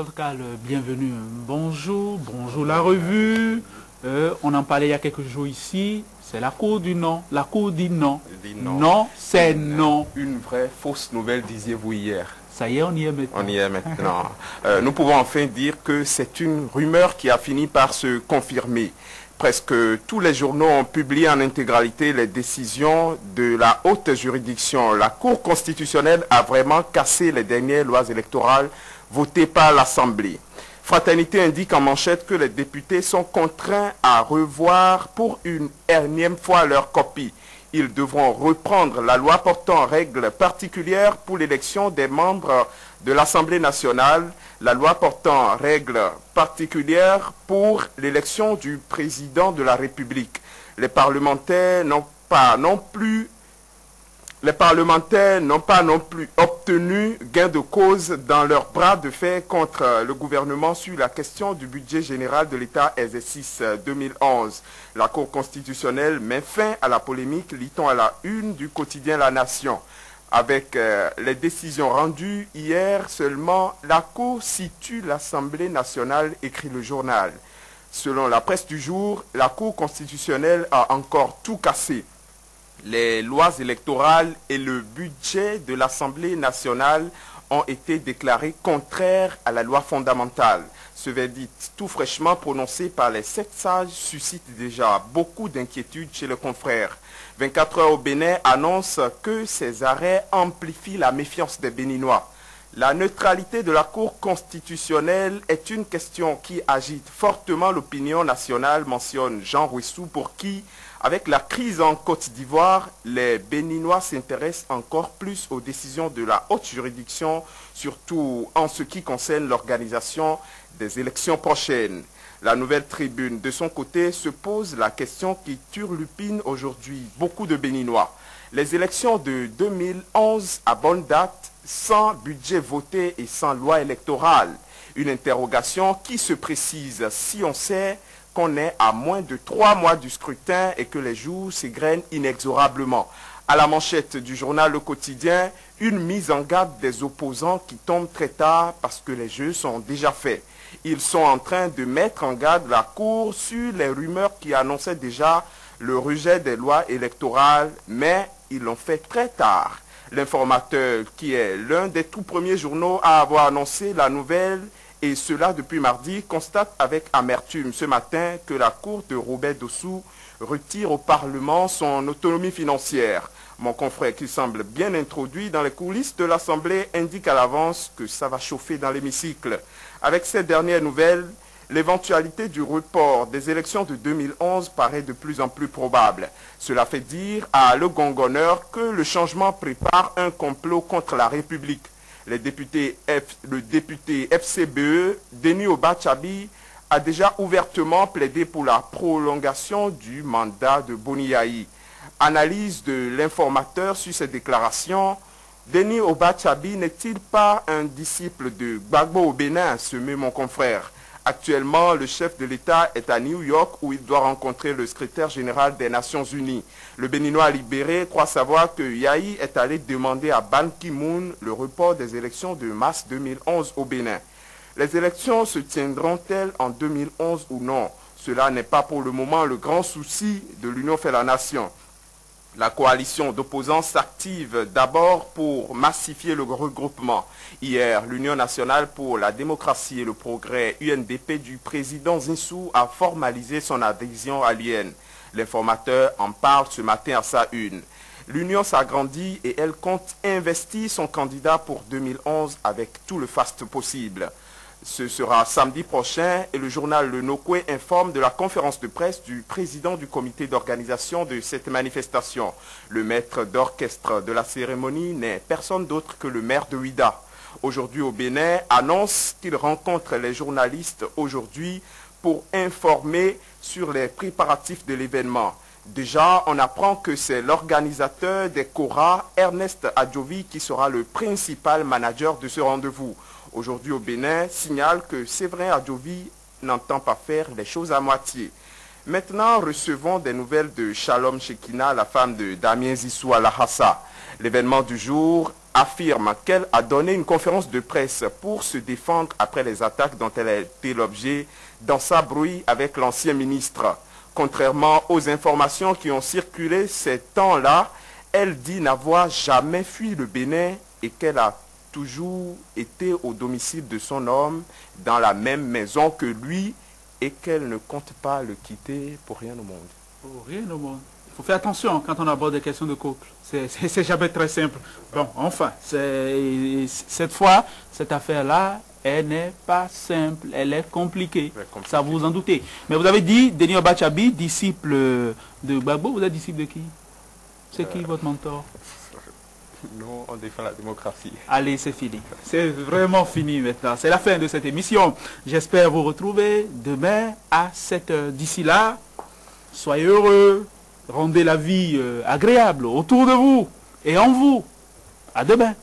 tout cas, bienvenue. Bonjour, bonjour la revue. On en parlait il y a quelques jours ici. C'est la cour du non. La cour dit non. Non, c'est non. Une vraie fausse nouvelle, disiez-vous hier. Ça y est, on y est maintenant. On y est maintenant. Nous pouvons enfin dire que c'est une rumeur qui a fini par se confirmer. Presque tous les journaux ont publié en intégralité les décisions de la haute juridiction. La Cour constitutionnelle a vraiment cassé les dernières lois électorales votées par l'Assemblée. Fraternité indique en manchette que les députés sont contraints à revoir pour une énième fois leur copie. Ils devront reprendre la loi portant règles particulières pour l'élection des membres de l'Assemblée nationale, la loi portant règles particulières pour l'élection du président de la République. Les parlementaires n'ont pas non plus obtenu gain de cause dans leur bras de fer contre le gouvernement sur la question du budget général de l'État exercice 2011. La Cour constitutionnelle met fin à la polémique, lit-on à la une du quotidien La Nation. Avec les décisions rendues hier seulement, la Cour situe l'Assemblée nationale, écrit le journal. Selon la presse du jour, la Cour constitutionnelle a encore tout cassé. Les lois électorales et le budget de l'Assemblée nationale ont été déclarés contraires à la loi fondamentale. Ce verdict tout fraîchement prononcé par les 7 sages suscite déjà beaucoup d'inquiétudes chez les confrères. 24 heures au Bénin annonce que ces arrêts amplifient la méfiance des Béninois. La neutralité de la Cour constitutionnelle est une question qui agite fortement l'opinion nationale, mentionne Jean Rouissou, pour qui, avec la crise en Côte d'Ivoire, les Béninois s'intéressent encore plus aux décisions de la haute juridiction, surtout en ce qui concerne l'organisation des élections prochaines. La Nouvelle Tribune, de son côté, se pose la question qui turlupine aujourd'hui beaucoup de Béninois. Les élections de 2011 à bonne date, sans budget voté et sans loi électorale. Une interrogation qui se précise si on sait qu'on est à moins de 3 mois du scrutin et que les jours s'égrènent inexorablement. À la manchette du journal Le Quotidien, une mise en garde des opposants qui tombe très tard parce que les jeux sont déjà faits. Ils sont en train de mettre en garde la Cour sur les rumeurs qui annonçaient déjà le rejet des lois électorales, mais ils l'ont fait très tard. L'Informateur, qui est l'un des tout premiers journaux à avoir annoncé la nouvelle, et cela depuis mardi, constate avec amertume ce matin que la Cour de Robert Dossou retire au Parlement son autonomie financière. Mon confrère, qui semble bien introduit dans les coulisses de l'Assemblée, indique à l'avance que ça va chauffer dans l'hémicycle. Avec cette dernière nouvelle, l'éventualité du report des élections de 2011 paraît de plus en plus probable. Cela fait dire à Le Gongonneur que le changement prépare un complot contre la République. Le député FCBE, Denis Obachabi, a déjà ouvertement plaidé pour la prolongation du mandat de Boniaï. Analyse de l'Informateur sur ces déclarations. Denis Obachabi n'est-il pas un disciple de Gbagbo au Bénin, se met mon confrère? Actuellement, le chef de l'État est à New York où il doit rencontrer le secrétaire général des Nations Unies. Le Béninois libéré croit savoir que Yahi est allé demander à Ban Ki-moon le report des élections de mars 2011 au Bénin. Les élections se tiendront-elles en 2011 ou non? Cela n'est pas pour le moment le grand souci de l'Union fait la nation. La coalition d'opposants s'active d'abord pour massifier le regroupement. Hier, l'Union nationale pour la démocratie et le progrès, UNDP, du président Zinsou a formalisé son adhésion à l'IN. L'Informateur en parle ce matin à sa une. L'Union s'agrandit et elle compte investir son candidat pour 2011 avec tout le faste possible. Ce sera samedi prochain et le journal Le Nokwe informe de la conférence de presse du président du comité d'organisation de cette manifestation. Le maître d'orchestre de la cérémonie n'est personne d'autre que le maire de Ouida. Aujourd'hui au Bénin, annonce qu'il rencontre les journalistes aujourd'hui pour informer sur les préparatifs de l'événement. Déjà, on apprend que c'est l'organisateur des Kora, Ernest Adjovi, qui sera le principal manager de ce rendez-vous. Aujourd'hui au Bénin, signale que Séverin Adjovi n'entend pas faire les choses à moitié. Maintenant, recevons des nouvelles de Shalom Shekina, la femme de Damien Zissou à la Hassa. L'événement du jour affirme qu'elle a donné une conférence de presse pour se défendre après les attaques dont elle a été l'objet dans sa brouille avec l'ancien ministre. Contrairement aux informations qui ont circulé ces temps-là, elle dit n'avoir jamais fui le Bénin et qu'elle a toujours été au domicile de son homme dans la même maison que lui et qu'elle ne compte pas le quitter pour rien au monde. Pour rien au monde. Il faut faire attention quand on aborde des questions de couple. C'est jamais très simple. Bon, enfin, cette fois, cette affaire-là, elle n'est pas simple, elle est compliquée. Ça vous en doutez. Mais vous avez dit, Denis Obachabi, disciple de Gbagbo, vous êtes disciple de qui? C'est qui votre mentor? Non, on défend la démocratie. Allez, c'est fini. C'est vraiment fini maintenant. C'est la fin de cette émission. J'espère vous retrouver demain à 7 h. D'ici là, soyez heureux. Rendez la vie agréable autour de vous et en vous. À demain.